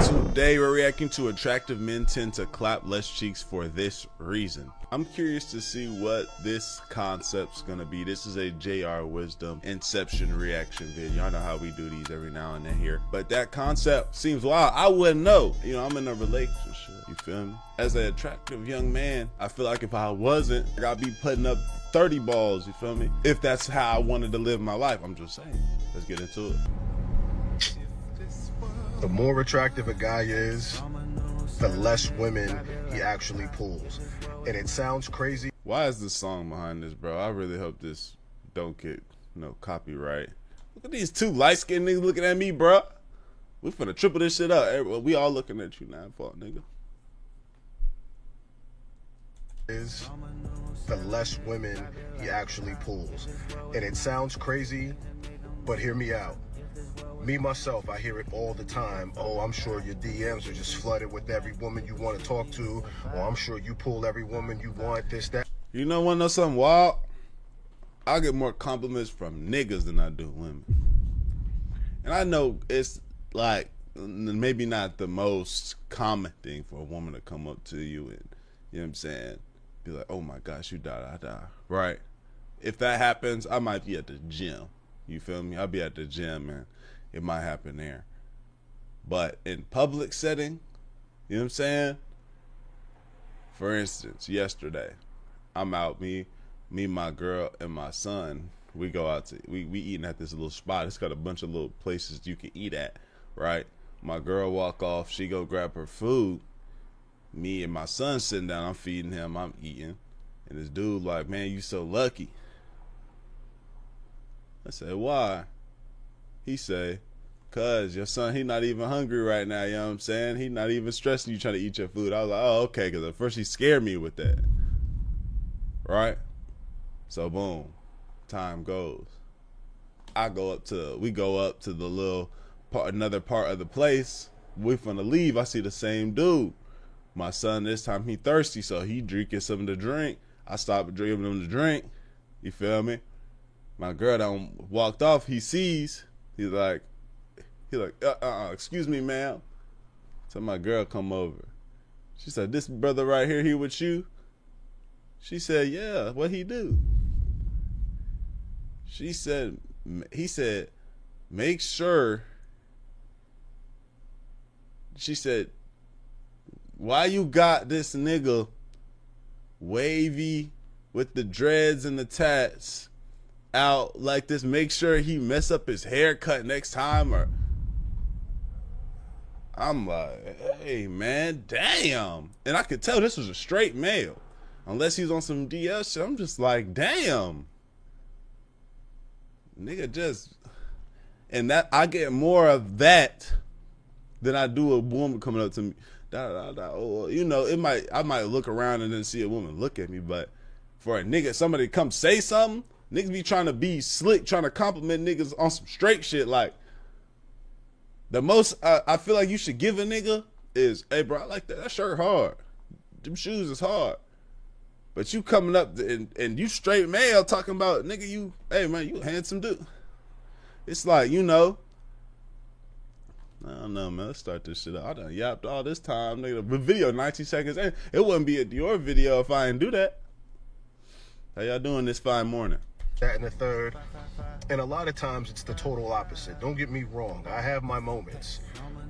Today we're reacting to attractive men tend to clap less cheeks for this reason. I'm curious to see what this concept's gonna be. This is a JR Wisdom Inception reaction video. I know how we do these every now and then here, but that concept seems wild. I wouldn't know. You know, I'm in a relationship, you feel me? As an attractive young man, I feel like if I wasn't, I'd be putting up 30 balls, you feel me? If that's how I wanted to live my life, I'm just saying. Let's get into it. The more attractive a guy is, the less women he actually pulls. And it sounds crazy. Why is the song behind this, bro? I really hope this don't get no copyright. Look at these two light-skinned niggas looking at me, bro. We finna triple this shit up. We all looking at you now, fuck nigga. Is the less women he actually pulls. And it sounds crazy, but hear me out. Me, myself, I hear it all the time. Oh, I'm sure your DMs are just flooded with every woman you want to talk to. Or I'm sure you pull every woman you want, this, that. You know something wild? I get more compliments from niggas than I do women. And I know it's like maybe not the most common thing for a woman to come up to you and, you know what I'm saying, be like, oh my gosh, you die, right? If that happens, I might be at the gym. You feel me? I'll be at the gym and it might happen there. But in public setting, you know what I'm saying? For instance, yesterday, I'm out, me, my girl, and my son. We go out to, we eating at this little spot. It's got a bunch of little places you can eat at, right? My girl walk off, she go grab her food. Me and my son sitting down, I'm feeding him, I'm eating. And this dude like, man, you so lucky. I said, why? He say, cause your son, he not even hungry right now, you know what I'm saying? He not even stressing you trying to eat your food. I was like, oh, okay, cause at first he scared me with that. Right? So boom, time goes. We go up to the little part, another part of the place. We finna leave, I see the same dude. My son, this time he thirsty, so he drinking something to drink. I stopped drinking him to drink. You feel me? My girl done walked off. He sees. He's like, excuse me, ma'am. So my girl come over. She said, this brother right here, he with you? She said, yeah, what he do? He said, make sure. She said, why you got this nigga wavy with the dreads and the tats out like this? Make sure he mess up his haircut next time. Or I'm like, hey man, damn. And I could tell this was a straight male, unless he's on some DS shit. I'm just like, damn, nigga, just. And that I get more of that than I do a woman coming up to me. You know, I might look around and then see a woman look at me, but for a nigga, somebody come say something, niggas be trying to be slick, trying to compliment niggas on some straight shit. Like, the most I feel like you should give a nigga is, hey bro, I like that shirt hard, them shoes is hard. But you coming up and you straight male talking about, nigga, you, hey man, you a handsome dude. It's like, you know, I don't know, man. Let's start this shit up. I done yapped all this time, nigga. The video 19 seconds in. It wouldn't be a Dior video if I didn't do that. How y'all doing this fine morning? That and the third. And a lot of times it's the total opposite. Don't get me wrong. I have my moments.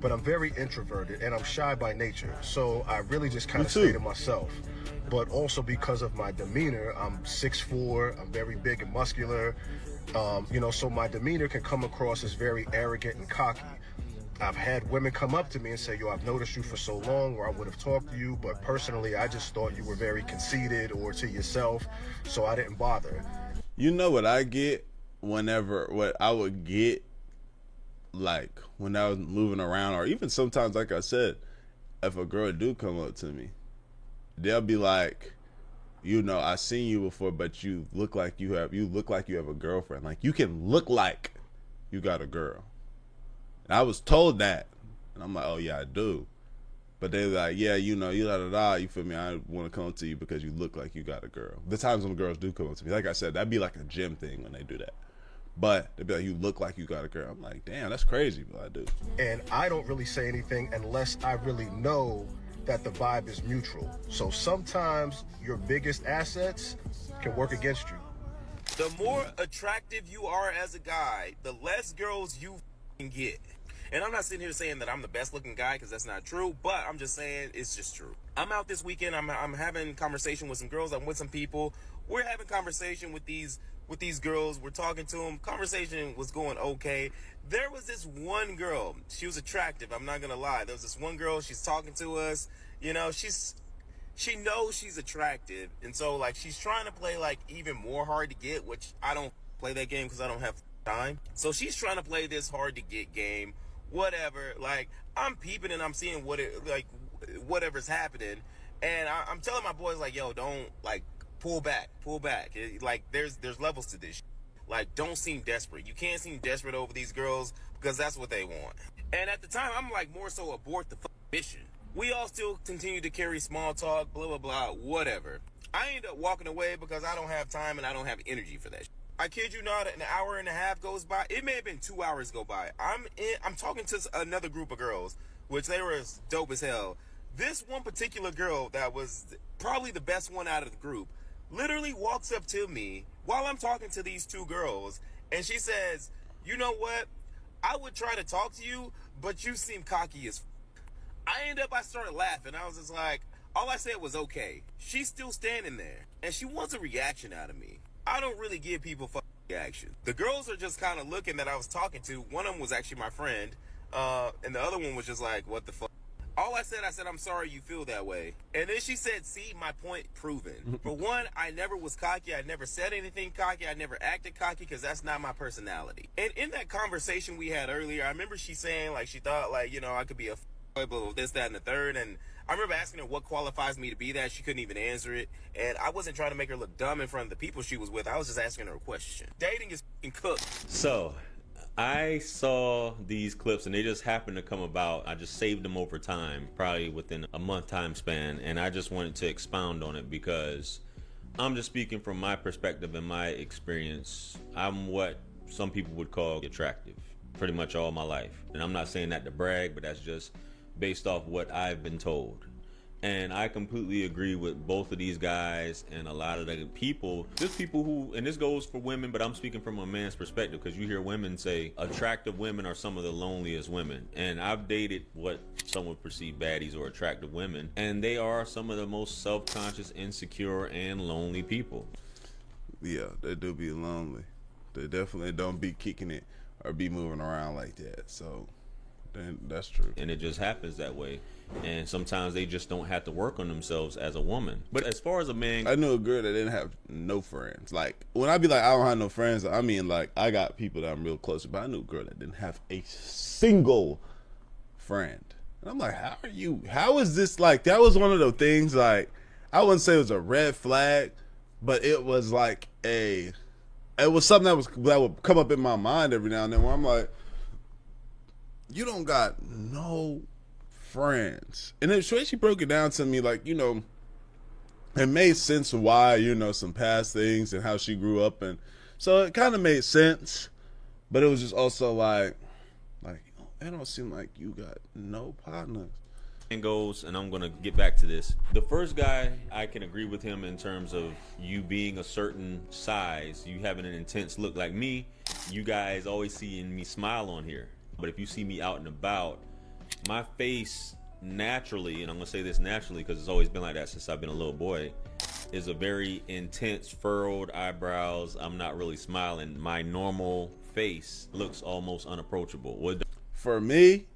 But I'm very introverted and I'm shy by nature. So I really just kind of stay to myself. But also because of my demeanor, I'm 6'4", I'm very big and muscular. You know, so my demeanor can come across as very arrogant and cocky. I've had women come up to me and say, yo, I've noticed you for so long, or I would have talked to you, but personally, I just thought you were very conceited or to yourself, so I didn't bother. You know what I get what I would get, like, when I was moving around, or even sometimes, like I said, if a girl do come up to me, they'll be like, you know, I seen you before, but you look like you have a girlfriend. Like, you can look like you got a girl. And I was told that, and I'm like, oh yeah, I do. But they're like, yeah, you know, you feel me? I want to come to you because you look like you got a girl. The times when girls do come up to me, like I said, that'd be like a gym thing when they do that. But they'd be like, you look like you got a girl. I'm like, damn, that's crazy, but I do. And I don't really say anything unless I really know that the vibe is mutual. So sometimes your biggest assets can work against you. The more attractive you are as a guy, the less girls you get. And I'm not sitting here saying that I'm the best looking guy, because that's not true, but I'm just saying it's just true. I'm out this weekend, I'm having conversation with some girls, I'm with some people. We're having conversation with these girls, we're talking to them. Conversation was going okay. There was this one girl, she was attractive, I'm not gonna lie. There was this one girl, she's talking to us, you know, she knows she's attractive, and so like she's trying to play like even more hard to get, which I don't play that game because I don't have time. So she's trying to play this hard to get game, whatever. Like I'm peeping and I'm seeing whatever's happening, and I'm telling my boys like, yo, don't like pull back. Like there's levels to this. Like don't seem desperate. You can't seem desperate over these girls because that's what they want. And at the time, I'm like more so abort the mission. We all still continue to carry small talk, blah, blah, blah, whatever. I end up walking away because I don't have time and I don't have energy for that. I kid you not, an hour and a half goes by. It may have been 2 hours go by. I'm talking to another group of girls, which they were as dope as hell. This one particular girl that was probably the best one out of the group literally walks up to me while I'm talking to these two girls, and she says, you know what? I would try to talk to you, but you seem cocky as I started laughing. I was just like, all I said was okay. She's still standing there, and she wants a reaction out of me. I don't really give people reaction. The girls are just kind of looking that I was talking to. One of them was actually my friend, and the other one was just like, what the fuck? All I said, I'm sorry you feel that way. And then she said, see, my point proven. For one, I never was cocky. I never said anything cocky. I never acted cocky because that's not my personality. And in that conversation we had earlier, I remember she saying, like, she thought, like, you know, I could be a blah, blah, this, that, and the third. And I remember asking her what qualifies me to be that. She couldn't even answer it. And I wasn't trying to make her look dumb in front of the people she was with. I was just asking her a question. Dating is f***ing cooked. So I saw these clips and they just happened to come about. I just saved them over time, probably within a month time span, and I just wanted to expound on it because I'm just speaking from my perspective and my experience. I'm what some people would call attractive pretty much all my life, and I'm not saying that to brag, but that's just based off what I've been told. And I completely agree with both of these guys and a lot of the people. There's people who, and this goes for women, but I'm speaking from a man's perspective because you hear women say attractive women are some of the loneliest women. And I've dated what some would perceive baddies or attractive women, and they are some of the most self-conscious, insecure, and lonely people. Yeah, they do be lonely. They definitely don't be kicking it or be moving around like that. So that's true. And it just happens that way. And sometimes they just don't have to work on themselves as a woman. But as far as a man, I knew a girl that didn't have no friends. Like when I be like, I don't have no friends, I mean like I got people that I'm real close to, but I knew a girl that didn't have a single friend. And I'm like, how is this? Like that was one of those things, like I wouldn't say it was a red flag, but it was like it was something that would come up in my mind every now and then where I'm like, you don't got no friends. And then she broke it down to me, like, you know, it made sense why, you know, some past things and how she grew up, and so it kind of made sense, but it was just also like it don't seem like you got no partners. and goes, and I'm gonna get back to this. The first guy, I can agree with him in terms of you being a certain size, you having an intense look. Like me, you guys always seeing me smile on here, but if you see me out and about, my face naturally, and I'm gonna say this naturally because it's always been like that since I've been a little boy, is a very intense furrowed eyebrows. I'm not really smiling. My normal face looks almost unapproachable. For me,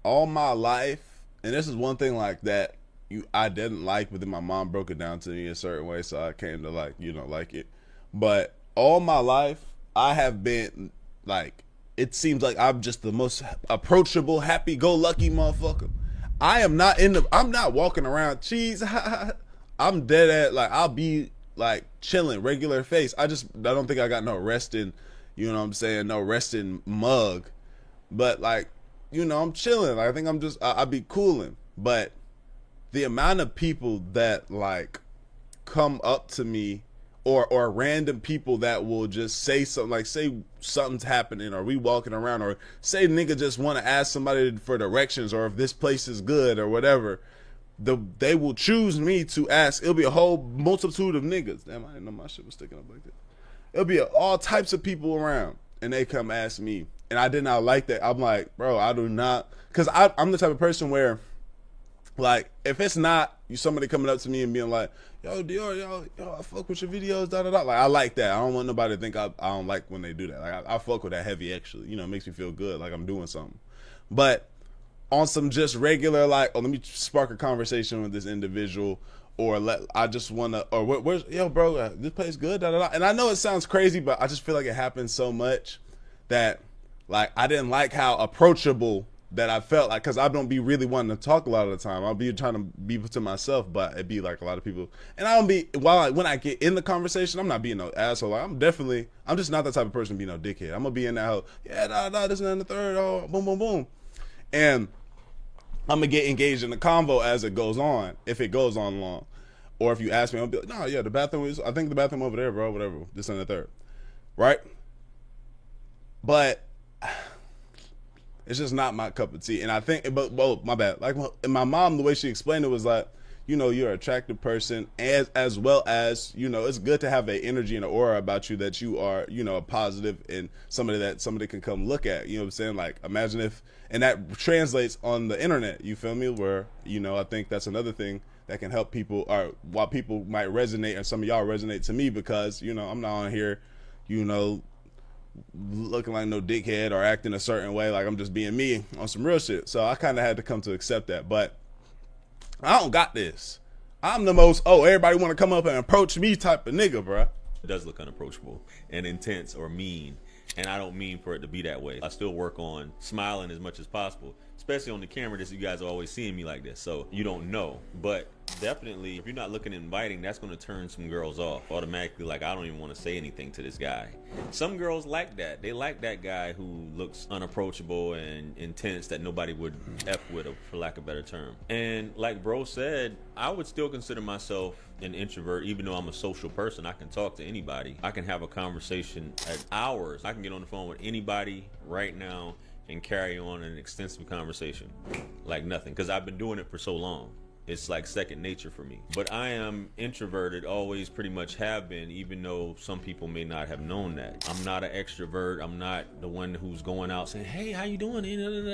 all my life, and this is one thing like that I didn't like, but then my mom broke it down to me a certain way, so I came to like it. But all my life, I have been like, it seems like I'm just the most approachable, happy-go-lucky motherfucker. I'm not walking around, cheese. I'm dead at, like, I'll be like chilling, regular face. I don't think I got no resting, you know what I'm saying, no resting mug. But like, you know, I'm chilling. I think I'll be cooling. But the amount of people that like come up to me or random people that will just say something, like say something's happening, or we walking around, or say nigga just want to ask somebody for directions, or if this place is good or whatever. They will choose me to ask. It'll be a whole multitude of niggas. Damn, I didn't know my shit was sticking up like that. It'll be all types of people around, and they come ask me, and I did not like that. I'm like, bro, I do not, because I'm the type of person where, like, if it's not somebody coming up to me and being like, yo, Dior, yo, I fuck with your videos, da da da. Like, I like that. I don't want nobody to think I don't like when they do that. Like, I fuck with that heavy, actually. You know, it makes me feel good, like I'm doing something. But on some just regular, like, oh, let me spark a conversation with this individual, or I just want to, or where's, yo, bro, this place good, da da da. And I know it sounds crazy, but I just feel like it happens so much that, like, I didn't like how approachable that I felt, like, because I don't be really wanting to talk a lot of the time. I'll be trying to be to myself, but it'd be like a lot of people. And I don't be, when I get in the conversation, I'm not being no asshole. Like, I'm just not the type of person to be no dickhead. I'm gonna be in that whole, yeah, nah, this and the third, oh, boom, boom, boom. And I'm gonna get engaged in the convo as it goes on, if it goes on long. Or if you ask me, I'll be like, no, yeah, the bathroom is, I think the bathroom over there, bro, whatever, this and the third. Right? But it's just not my cup of tea. And I think, but my bad. Like, my mom, the way she explained it was like, you know, you're an attractive person, as well as, you know, it's good to have an energy and an aura about you that you are, you know, a positive and somebody that somebody can come look at. You know what I'm saying? Like, imagine if, and that translates on the internet, you feel me? Where, you know, I think that's another thing that can help people, or while people might resonate, and some of y'all resonate to me, because, you know, I'm not on here, you know, looking like no dickhead or acting a certain way, like I'm just being me on some real shit. So I kind of had to come to accept that. But I don't got this. I'm the most, everybody want to come up and approach me type of nigga, bruh. It does look unapproachable and intense or mean, and I don't mean for it to be that way. I still work on smiling as much as possible, especially on the camera. This, you guys are always seeing me like this, so you don't know. But definitely, if you're not looking inviting, that's going to turn some girls off automatically. Like, I don't even want to say anything to this guy. Some girls like that. They like that guy who looks unapproachable and intense, that nobody would F with, for lack of a better term. And like bro said, I would still consider myself an introvert, even though I'm a social person. I can talk to anybody. I can have a conversation at hours. I can get on the phone with anybody right now and carry on an extensive conversation like nothing, because I've been doing it for so long. It's like second nature for me. But I am introverted, always pretty much have been, even though some people may not have known that. I'm not an extrovert. I'm not the one who's going out saying, hey, how you doing?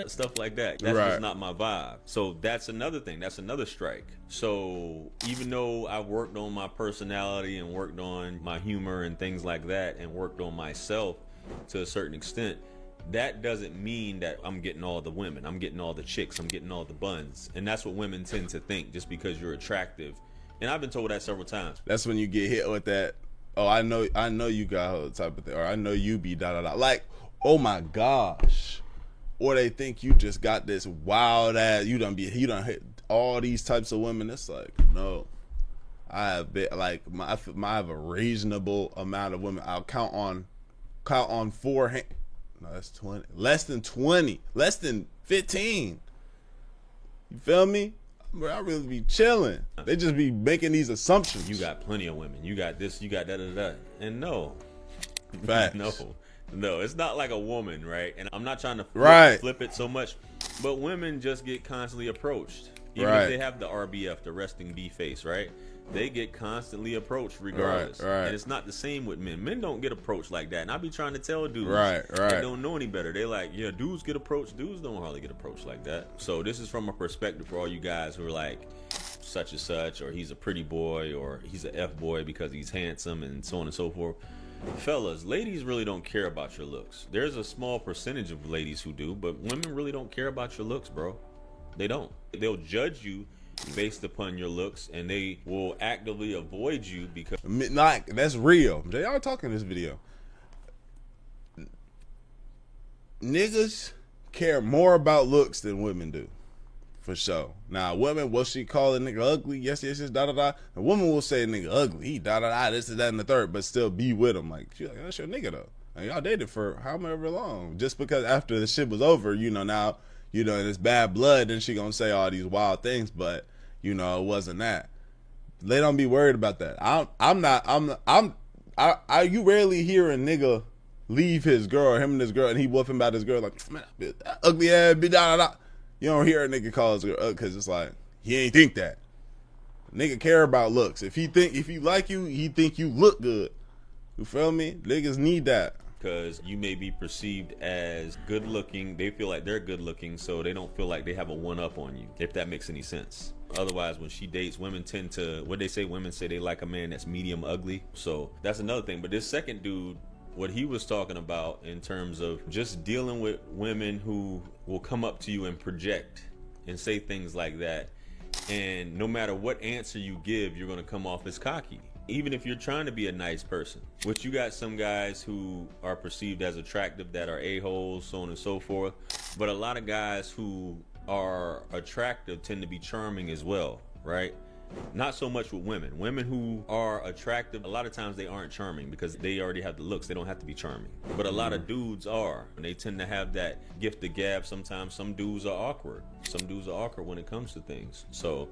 Stuff like that. That's just not my vibe. So that's another thing. That's another strike. So even though I've worked on my personality and worked on my humor and things like that, and worked on myself to a certain extent, that doesn't mean that I'm getting all the women, I'm getting all the chicks, I'm getting all the buns. And that's what women tend to think, just because you're attractive. And I've been told that several times. That's when you get hit with that, oh, I know you got her type of thing, or I know you be da da da. Like, oh my gosh. Or they think you just got this wild ass, you done hit all these types of women. It's like, no. I have been, like, I have a reasonable amount of women. I'll count on 4 hands. No, that's 20. Less than 20. Less than 15. You feel me? Bro, I really be chilling. They just be making these assumptions. You got plenty of women. You got this, you got that. And no. Facts. No, it's not like a woman, right? And I'm not trying to flip it so much, but women just get constantly approached. Even if they have the RBF, the resting B face, right? They get constantly approached regardless. Right. And it's not the same with men. Men don't get approached like that. And I be trying to tell dudes that don't know any better. They like, yeah, dudes get approached. Dudes don't hardly get approached like that. So this is from a perspective for all you guys who are like, such and such, or he's a pretty boy, or he's a F boy because he's handsome, and so on and so forth. Fellas, ladies really don't care about your looks. There's a small percentage of ladies who do, but women really don't care about your looks, bro. They don't. They'll judge you based upon your looks, and they will actively avoid you because, like, that's real. Y'all talking this video. Niggas care more about looks than women do, for sure. Now, women, will she call a nigga ugly? Yes, da da da. A woman will say a nigga ugly, he da da da, this is that and the third, but still be with him. Like, she like, that's your nigga though. And y'all dated for however long. Just because after the shit was over, you know, now, you know, and it's bad blood, then she gonna say all these wild things, but you know, it wasn't that. They don't be worried about that. you rarely hear a nigga leave his girl, him and his girl, and he whooping about his girl like, man, that ugly ass bitch, da, da, da. You don't hear a nigga call his girl because it's like, he ain't think that. Nigga care about looks. If he like you, he think you look good. You feel me? Niggas need that. Because you may be perceived as good looking. They feel like they're good looking, so they don't feel like they have a one up on you, if that makes any sense. Otherwise, when she dates, women tend to, what they say, women say they like a man that's medium ugly. So that's another thing. But this second dude, what he was talking about in terms of just dealing with women who will come up to you and project and say things like that. And no matter what answer you give, you're going to come off as cocky. Even if you're trying to be a nice person, which you got some guys who are perceived as attractive that are a-holes, so on and so forth. But a lot of guys who are attractive tend to be charming as well, right? Not so much with women. Women who are attractive, a lot of times they aren't charming because they already have the looks. They don't have to be charming. But a lot of dudes are, and they tend to have that gift of gab. Sometimes some dudes are awkward. Some dudes are awkward when it comes to things. So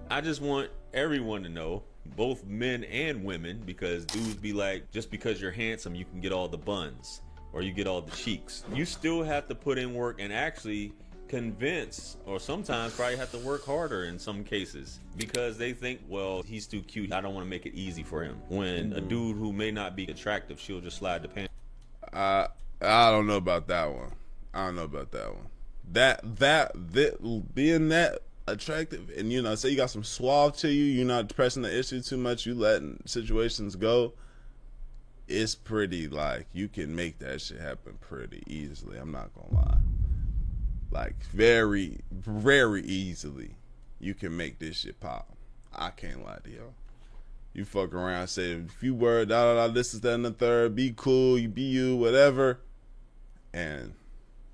I just want everyone to know, both men and women, because dudes be like, just because you're handsome, you can get all the buns or you get all the cheeks. You still have to put in work and actually convince, or sometimes probably have to work harder in some cases, because they think, well, he's too cute, I don't want to make it easy for him. When a dude who may not be attractive, she'll just slide the pants. I don't know about that one. I don't know about that one. That being that attractive, and you know, say you got some suave to you, you're not pressing the issue too much, you letting situations go, it's pretty, like, you can make that shit happen pretty easily. I'm not gonna lie. Like, very, very easily, you can make this shit pop. I can't lie to y'all. You fuck around, say a few words, da da da, this is that and the third, be cool, you be you, whatever, and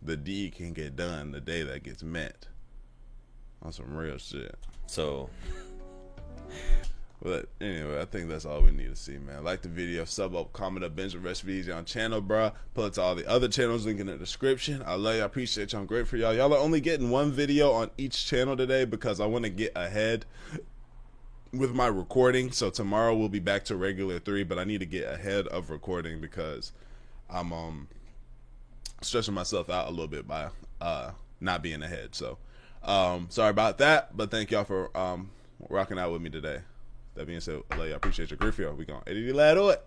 the deed can get done the day that gets met. On some real shit. So, but anyway, I think that's all we need to see, man. Like the video, sub up, comment up, binge the rest of these on channel, bro. Pull it to all the other channels, link in the description. I love you, I appreciate you, I'm great for y'all. Y'all are only getting one video on each channel today because I want to get ahead with my recording. So tomorrow we'll be back to regular 3, but I need to get ahead of recording because I'm stretching myself out a little bit by not being ahead. So sorry about that, but thank y'all for rocking out with me today. That being said, I love you, I appreciate you. Great for y'all. We gonna edit it.